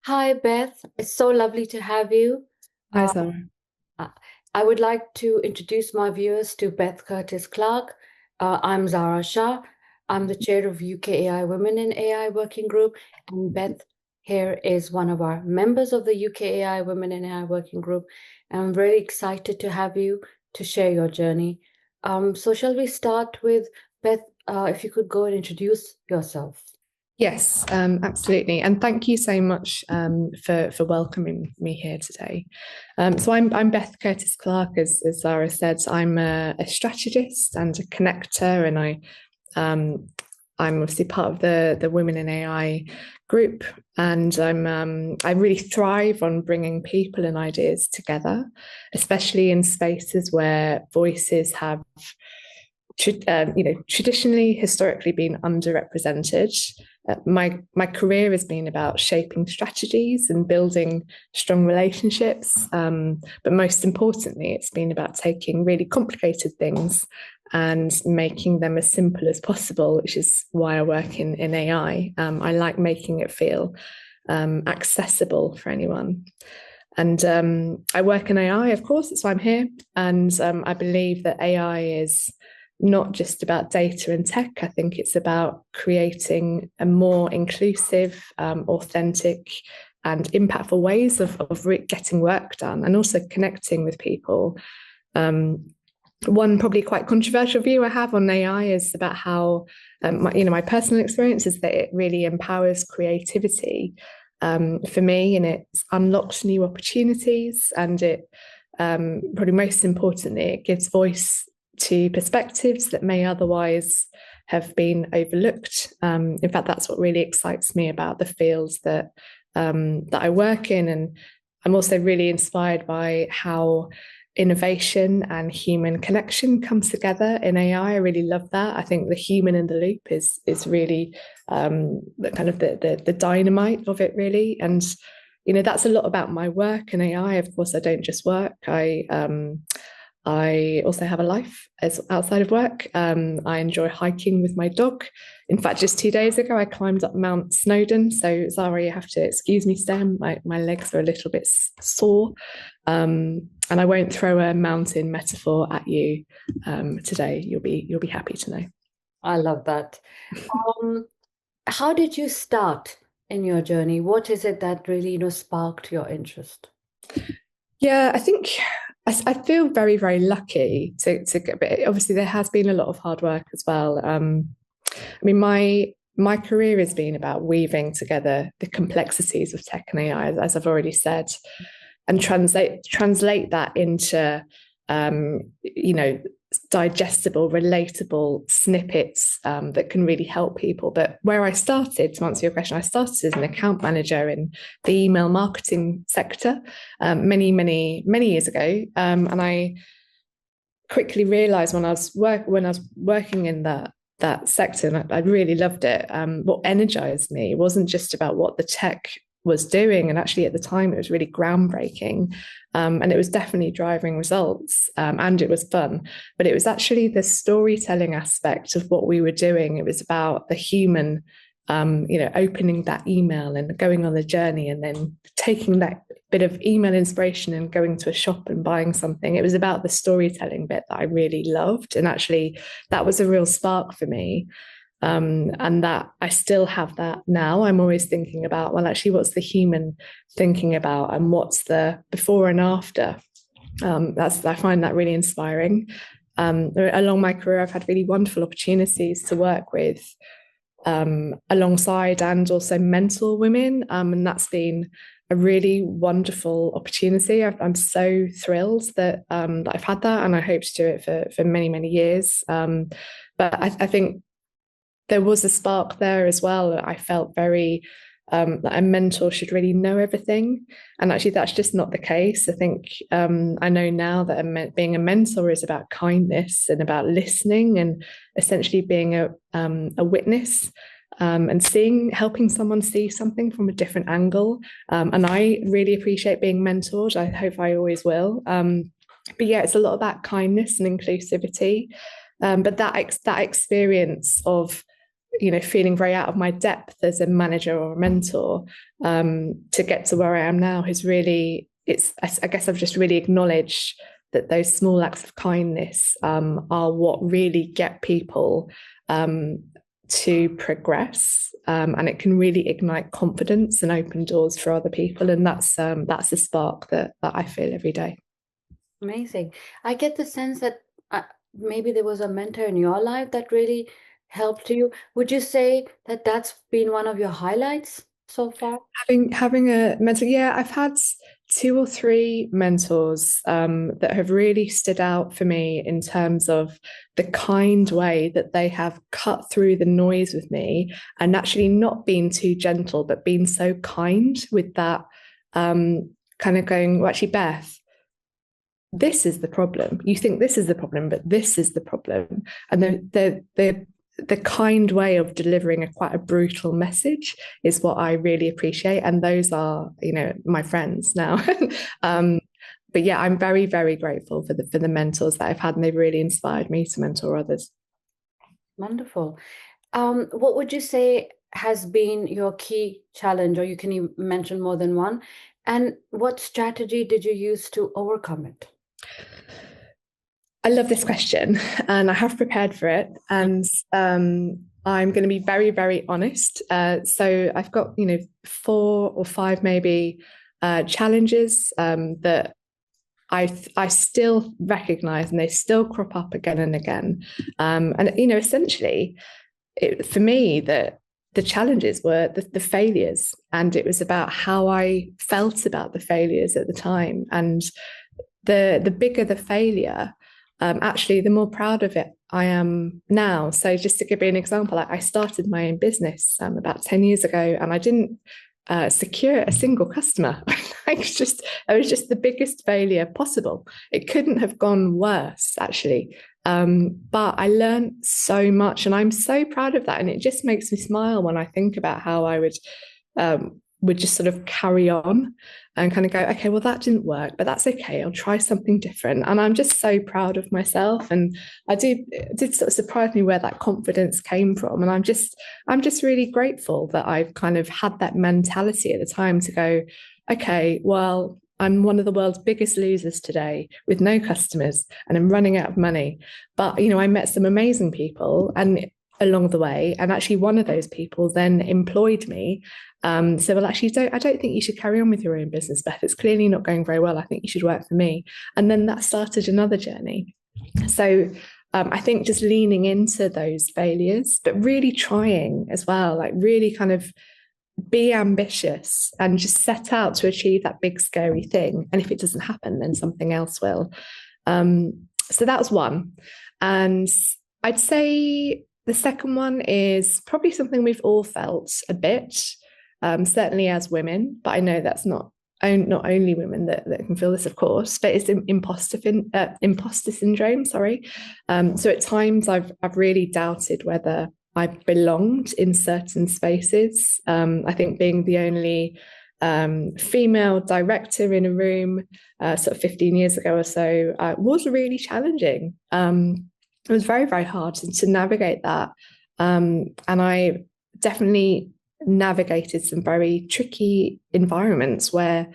Hi, Beth. It's so lovely to have you. Hi, Uh, Zahra. uh, I would like to introduce my viewers to Beth Curtis Clarke. I'm Zahra Shah. I'm the chair of UKAI Women in AI Working Group, and Beth here is one of our members of the UKAI Women in AI Working Group. And I'm really excited to have you to share your journey. So, shall we start with Beth? If you could go and introduce yourself. Yes, absolutely. And thank you so much for welcoming me here today. So I'm Beth Curtis Clarke, as Zara said. I'm a strategist and a connector, and um, I'm obviously part of the Women in AI group, and I really thrive on bringing people and ideas together, especially in spaces where voices have traditionally, historically been underrepresented. My career has been about shaping strategies and building strong relationships, but most importantly, it's been about taking really complicated things and making them as simple as possible, which is why I work in AI. I like making it feel accessible for anyone. And I work in AI, of course, that's why I'm here. And I believe that AI is not just about data and tech. I think it's about creating a more inclusive, authentic, and impactful ways of getting work done and also connecting with people. Um, One probably quite controversial view I have on AI is about how my personal experience is that it really empowers creativity for me, and it unlocks new opportunities, and it probably most importantly it gives voice to perspectives that may otherwise have been overlooked. In fact, that's what really excites me about the fields that I work in, and I'm also really inspired by how innovation and human connection comes together in AI. I really love that. I think the human in the loop is really the kind of the dynamite of it, really. And that's a lot about my work in AI. Of course, I don't just work. I also have a life as outside of work. I enjoy hiking with my dog. In fact, just 2 days ago, I climbed up Mount Snowdon. So, Zara, you have to excuse me, Stem. My legs are a little bit sore. And I won't throw a mountain metaphor at you today. You'll be happy to know. I love that. Um, How did you start in your journey? What is it that really, sparked your interest? Yeah, I think I feel very, very lucky to get. But obviously, there has been a lot of hard work as well. I mean, my career has been about weaving together the complexities of tech and AI, as I've already said, and translate that into you know digestible, relatable snippets that can really help people. But where I started, to answer your question, I started as an account manager in the email marketing sector many years ago, and I quickly realized when I was working in that sector, and I really loved it. What energized me wasn't just about what the tech was doing, and actually at the time it was really groundbreaking, and it was definitely driving results, and it was fun. But it was actually the storytelling aspect of what we were doing. It was about the human. Opening that email and going on the journey, and then taking that bit of email inspiration and going to a shop and buying something. It was about the storytelling bit that I really loved. And actually, that was a real spark for me. And that I still have that now. I'm always thinking about, well, actually, what's the human thinking about, and what's the before and after? I find that really inspiring. Along my career, I've had really wonderful opportunities to work with alongside and also mentor women. And that's been a really wonderful opportunity. I'm so thrilled that I've had that, and I hope to do it for many, many years. But I think there was a spark there as well. I felt very that a mentor should really know everything. And actually, that's just not the case. I think I know now that being a mentor is about kindness and about listening and essentially being a witness, and helping someone see something from a different angle. And I really appreciate being mentored. I hope I always will. But yeah, it's a lot about kindness and inclusivity. But that experience of feeling very out of my depth as a manager or a mentor, to get to where I am now has really, I guess I've just really acknowledged that those small acts of kindness are what really get people to progress, and it can really ignite confidence and open doors for other people. And that's the spark that I feel every day. Amazing. I get the sense that maybe there was a mentor in your life that really helped you. Would you say that that's been one of your highlights so far? Having a mentor, yeah, I've had 2 or 3 mentors that have really stood out for me in terms of the kind way that they have cut through the noise with me, and actually not been too gentle, but been so kind with that, kind of going, well, actually, Beth, this is the problem. You think this is the problem, but this is the problem. And the kind way of delivering quite a brutal message is what I really appreciate. And those are, my friends now. But yeah, I'm very, very grateful for the mentors that I've had, and they've really inspired me to mentor others. Wonderful. What would you say has been your key challenge, or you can mention more than one? And what strategy did you use to overcome it? I love this question, and I have prepared for it. And I'm going to be very, very honest. So I've got, 4 or 5 maybe challenges that I still recognize, and they still crop up again and again. And essentially, for me, the challenges were the failures, and it was about how I felt about the failures at the time. And the bigger the failure, actually, the more proud of it I am now. So just to give you an example, I started my own business about 10 years ago, and I didn't secure a single customer. It was just the biggest failure possible. It couldn't have gone worse, actually. But I learned so much, and I'm so proud of that. And it just makes me smile when I think about how I would just sort of carry on and kind of go, okay, well, that didn't work, but that's okay. I'll try something different. And I'm just so proud of myself. And it did sort of surprise me where that confidence came from. And I'm just really grateful that I've kind of had that mentality at the time to go, okay, well, I'm one of the world's biggest losers today with no customers, and I'm running out of money. But, I met some amazing people and along the way, and actually one of those people then employed me. So, well, actually, I don't think you should carry on with your own business, Beth. It's clearly not going very well. I think you should work for me. And then that started another journey. So I think just leaning into those failures, but really trying as well, like really kind of be ambitious and just set out to achieve that big, scary thing. And if it doesn't happen, then something else will. So that's one. And I'd say the second one is probably something we've all felt a bit, certainly as women, but I know that's not only women that can feel this, of course, but it's imposter syndrome, sorry. So at times I've really doubted whether I belonged in certain spaces. I think being the only female director in a room sort of 15 years ago or so was really challenging. It was very, very hard to navigate that. And I definitely navigated some very tricky environments where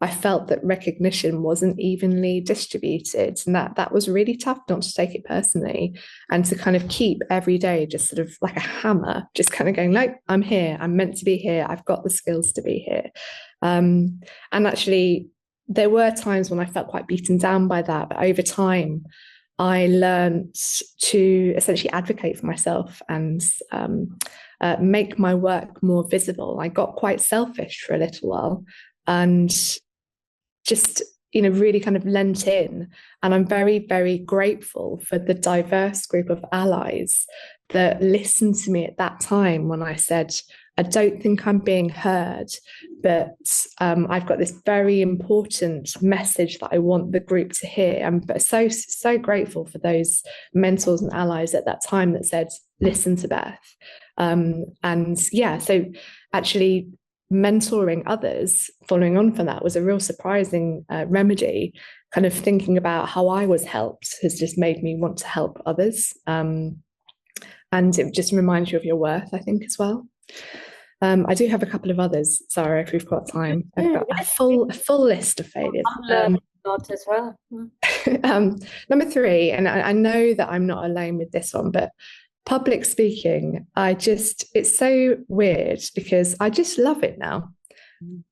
I felt that recognition wasn't evenly distributed. And that was really tough not to take it personally, and to kind of keep every day just sort of like a hammer, just kind of going, like, I'm here, I'm meant to be here, I've got the skills to be here. And actually, there were times when I felt quite beaten down by that, but over time, I learned to essentially advocate for myself and make my work more visible. I got quite selfish for a little while and just, really kind of lent in. And I'm very, very grateful for the diverse group of allies that listened to me at that time when I said, I don't think I'm being heard, but I've got this very important message that I want the group to hear. I'm so, so grateful for those mentors and allies at that time that said, listen to Beth. And yeah, so actually mentoring others, following on from that, was a real surprising remedy. Kind of thinking about how I was helped has just made me want to help others. and it just reminds you of your worth, I think, as well. I do have a couple of others, Zahra, if we've got time. I've got a full list of failures. I'm learning lots as well. Number three, and I know that I'm not alone with this one, but public speaking, it's so weird because I just love it now.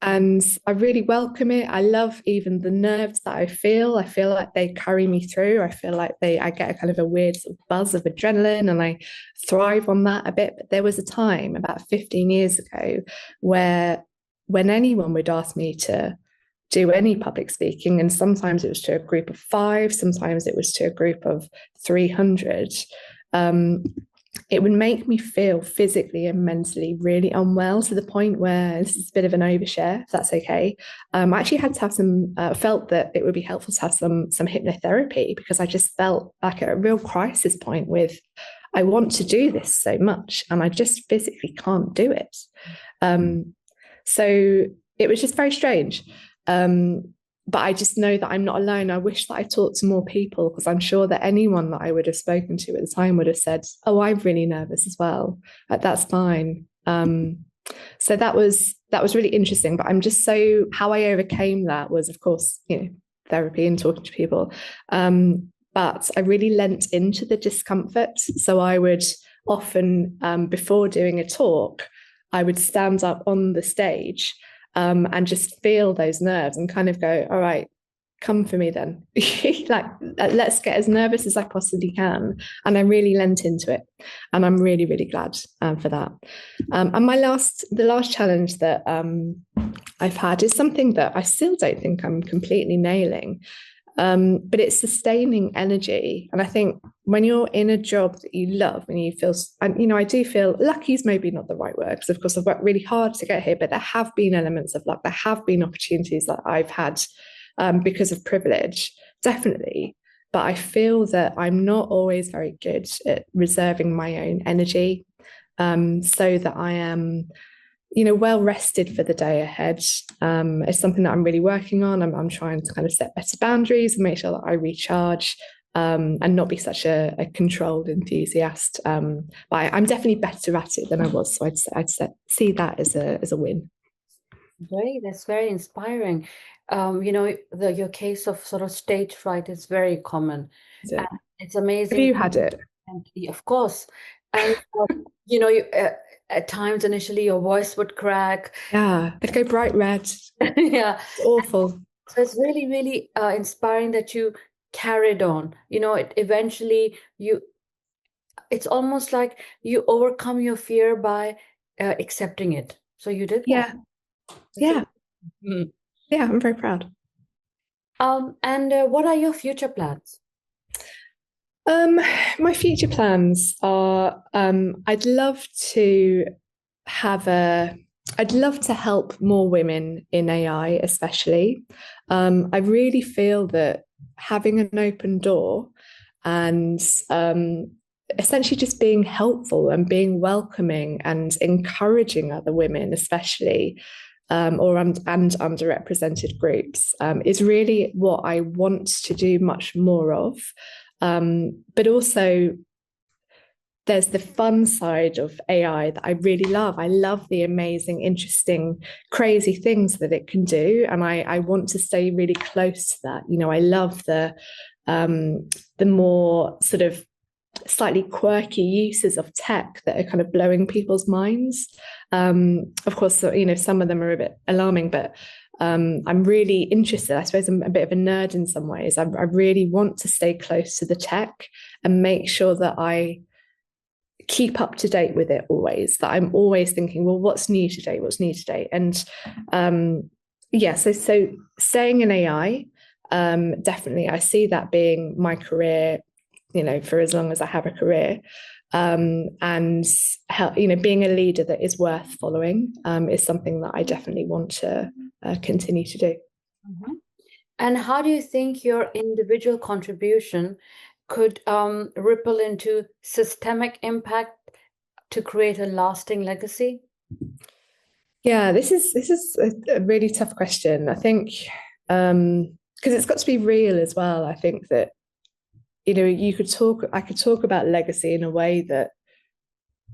And I really welcome it. I love even the nerves that I feel. I feel like they carry me through. I feel like I get a kind of a weird sort of buzz of adrenaline and I thrive on that a bit. But there was a time about 15 years ago where when anyone would ask me to do any public speaking, and sometimes it was to a group of 5, sometimes it was to a group of 300, it would make me feel physically and mentally really unwell, to the point where, this is a bit of an overshare, if that's okay. I actually had to have felt that it would be helpful to have some hypnotherapy, because I just felt like at a real crisis point with, I want to do this so much and I just physically can't do it. So it was just very strange. But I just know that I'm not alone. I wish that I talked to more people, because I'm sure that anyone that I would have spoken to at the time would have said, oh, I'm really nervous as well. That's fine. So that was really interesting. But how I overcame that was, of course, therapy and talking to people. But I really lent into the discomfort. So I would often, before doing a talk, I would stand up on the stage and just feel those nerves and kind of go, all right, come for me then. Like, let's get as nervous as I possibly can. And I really lent into it. And I'm really, really glad for that. And the last challenge that I've had is something that I still don't think I'm completely nailing. But it's sustaining energy. And I think when you're in a job that you love and you feel, and I do feel lucky is maybe not the right word, because of course I've worked really hard to get here, but there have been elements of luck. There have been opportunities that I've had because of privilege, definitely. But I feel that I'm not always very good at reserving my own energy, so that I am well rested for the day ahead. It's something that I'm really working on. I'm trying to kind of set better boundaries and make sure that I recharge, and not be such a controlled enthusiast. But I'm definitely better at it than I was. So I'd see that as a win. That's very inspiring. Your case of sort of stage fright is very common. And it's amazing. Have you had it? And of course. And at times initially your voice would crack. Yeah, it'd go bright red. Yeah. It's awful. So it's really, really inspiring that you carried on. Eventually it's almost like you overcome your fear by accepting it. So you did that. Yeah. Yeah. Yeah, I'm very proud. And what are your future plans? My future plans are, I'd love to help more women in AI, especially. I really feel that having an open door and essentially just being helpful and being welcoming and encouraging other women, especially, and underrepresented groups, is really what I want to do much more of. But also, there's the fun side of AI that I really love. I love the amazing, interesting, crazy things that it can do, and I want to stay really close to that. I love the more sort of slightly quirky uses of tech that are kind of blowing people's minds. Of course, some of them are a bit alarming, but I'm really interested. I suppose I'm a bit of a nerd in some ways. I really want to stay close to the tech and make sure that I keep up to date with it always, that I'm always thinking, well, what's new today? And so staying in AI, definitely, I see that being my career, for as long as I have a career. And being a leader that is worth following is something that I definitely want to continue to do. Mm-hmm. And how do you think your individual contribution could ripple into systemic impact to create a lasting legacy? Yeah, this is a really tough question. I think because it's got to be real as well. I think that I could talk about legacy in a way that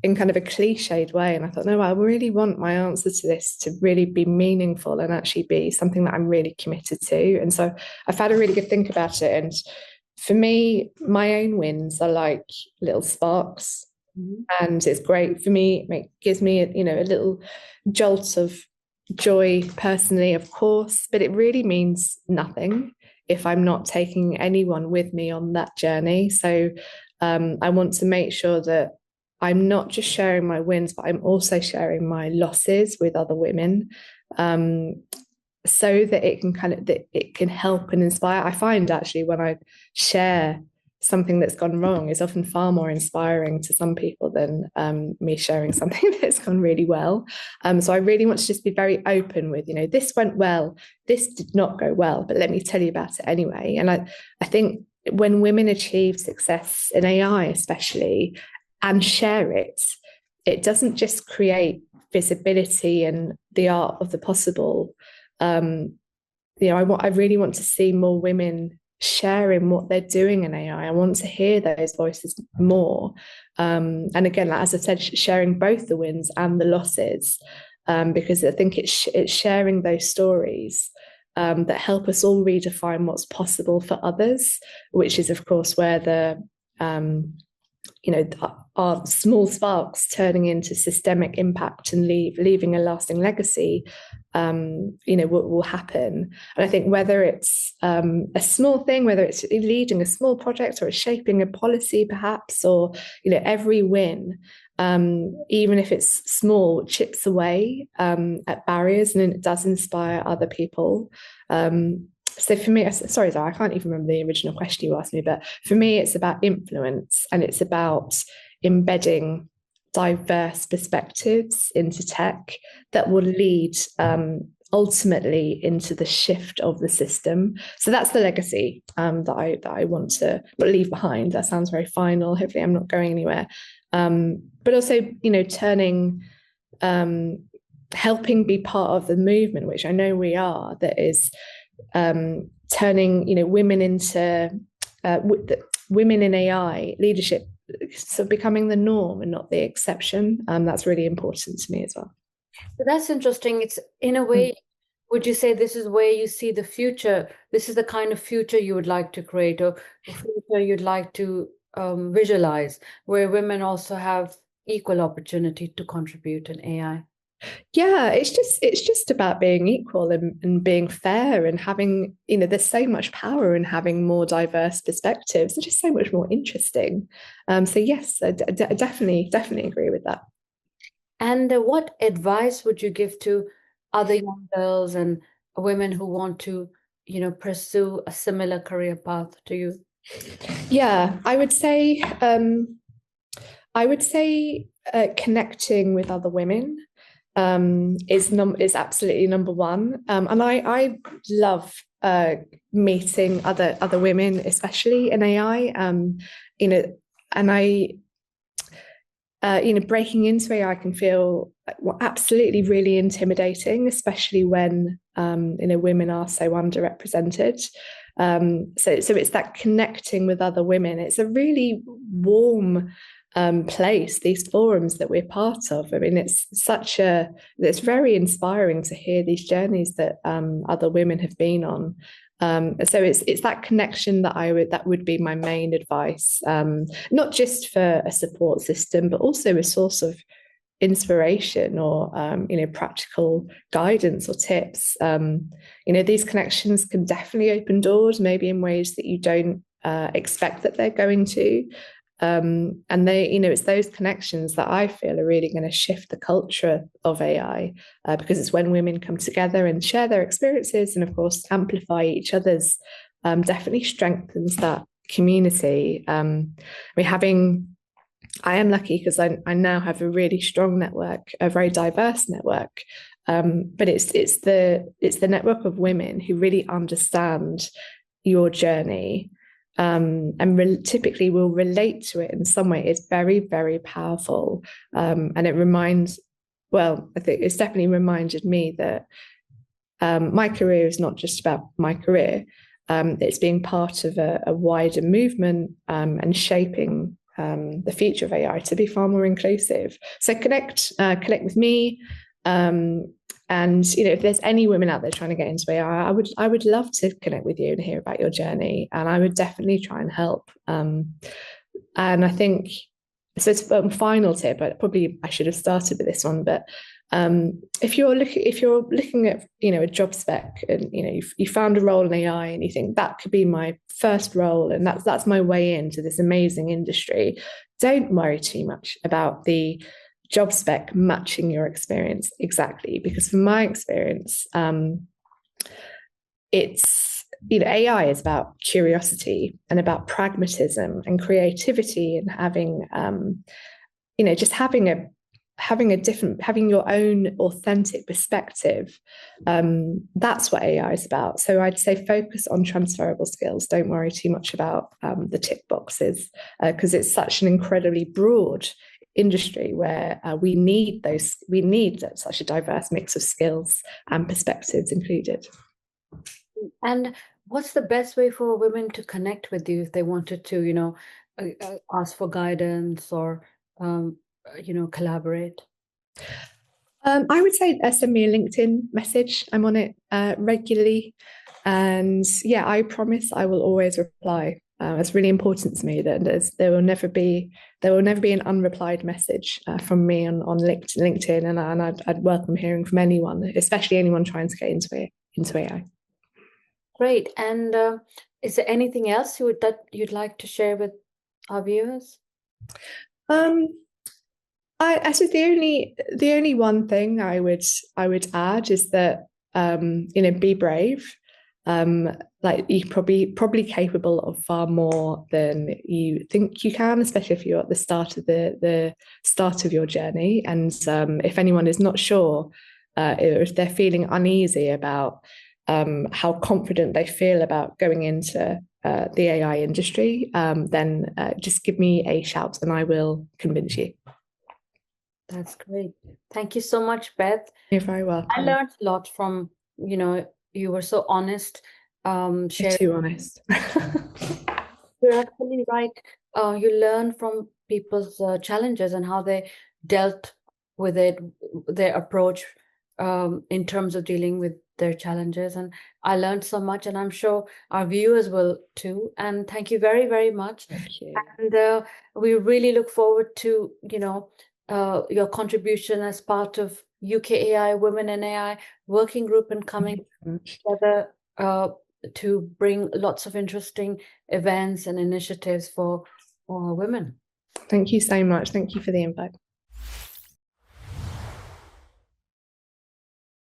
in kind of a cliched way. And I thought, no, I really want my answer to this to really be meaningful and actually be something that I'm really committed to. And so I've had a really good think about it. And for me, my own wins are like little sparks. Mm-hmm. And it's great for me. It gives me, a little jolt of joy personally, of course, but it really means nothing if I'm not taking anyone with me on that journey. So I want to make sure that I'm not just sharing my wins, but I'm also sharing my losses with other women, so that it can help and inspire. I find actually when I share something that's gone wrong is often far more inspiring to some people than me sharing something that's gone really well. So I really want to just be very open with, this went well, this did not go well, but let me tell you about it anyway. And I think when women achieve success in AI, especially, and share it, it doesn't just create visibility and the art of the possible. I really want to see more women sharing what they're doing in AI. I want to hear those voices more. And again, as I said, sharing both the wins and the losses, because I think it's sharing those stories that help us all redefine what's possible for others, which is, of course, where the our small sparks turning into systemic impact and leaving a lasting legacy, will happen. And I think whether it's a small thing, whether it's leading a small project or it's shaping a policy, perhaps, or every win, even if it's small, chips away at barriers, and it does inspire other people. So for me, sorry, Zara, I can't even remember the original question you asked me, but for me, it's about influence, and it's about embedding diverse perspectives into tech that will lead ultimately into the shift of the system. So that's the legacy that I want to leave behind. That sounds very final. Hopefully I'm not going anywhere. But also, turning, helping be part of the movement, which I know we are, that is turning women into women in AI leadership, so becoming the norm and not the exception. That's really important to me as well. So that's interesting. It's in a way, would you say this is where you see the future? This is the kind of future you would like to create, or the future you'd like to visualize, where women also have equal opportunity to contribute in AI? Yeah, it's just about being equal and being fair and having, there's so much power in having more diverse perspectives. It's just so much more interesting. So yes, I definitely agree with that. And what advice would you give to other young girls and women who want to, pursue a similar career path to you? Yeah, I would say connecting with other women is absolutely number one. And I love meeting other women, especially in AI. And breaking into AI can feel absolutely really intimidating, especially when women are so underrepresented. So it's that connecting with other women. It's a really warm place, these forums that we're part of. I mean, it's very inspiring to hear these journeys that other women have been on. So it's that connection that would be my main advice, not just for a support system, but also a source of inspiration or practical guidance or tips. These connections can definitely open doors, maybe in ways that you don't expect that they're going to. And it's those connections that I feel are really going to shift the culture of AI, because it's when women come together and share their experiences and, of course, amplify each other's, definitely strengthens that community. I am lucky because I now have a really strong network, a very diverse network. But it's the network of women who really understand your journey, and typically will relate to it in some way. It's very, very powerful. And it I think it's definitely reminded me that my career is not just about my career. It's being part of a wider movement, and shaping the future of AI to be far more inclusive. So connect with me. And if there's any women out there trying to get into AI, I would love to connect with you and hear about your journey. And I would definitely try and help. And I think so. It's a final tip, but probably I should have started with this one. But if you're looking at a job spec, and you found a role in AI and you think that could be my first role and that's my way into this amazing industry, don't worry too much about the job spec matching your experience exactly, because from my experience, it's AI is about curiosity and about pragmatism and creativity and having just having your own authentic perspective. That's what AI is about. So I'd say focus on transferable skills. Don't worry too much about the tick boxes, because it's such an incredibly broad industry where we need such a diverse mix of skills and perspectives included. And what's the best way for women to connect with you if they wanted to, ask for guidance or, collaborate? I would say send me a LinkedIn message. I'm on it regularly. And yeah, I promise I will always reply. It's really important to me that there will never be an unreplied message from me on LinkedIn, and I'd welcome hearing from anyone, especially anyone trying to get into AI. Great. And is there anything else that you'd like to share with our viewers? I suppose the only one thing I would add is that be brave. Like you're probably capable of far more than you think you can, especially if you're at the start of the start of your journey. And if anyone is not sure, or if they're feeling uneasy about how confident they feel about going into the AI industry, then just give me a shout and I will convince you. That's great. Thank you so much, Beth. You're very welcome. I learned a lot from, you were so honest. You're too honest. You're absolutely right. You learn from people's challenges and how they dealt with it, their approach in terms of dealing with their challenges. And I learned so much, and I'm sure our viewers will too. And thank you very, very much. Thank you. And we really look forward to, your contribution as part of UKAI Women in AI working group and coming together to bring lots of interesting events and initiatives for women. Thank you so much. Thank you for the invite.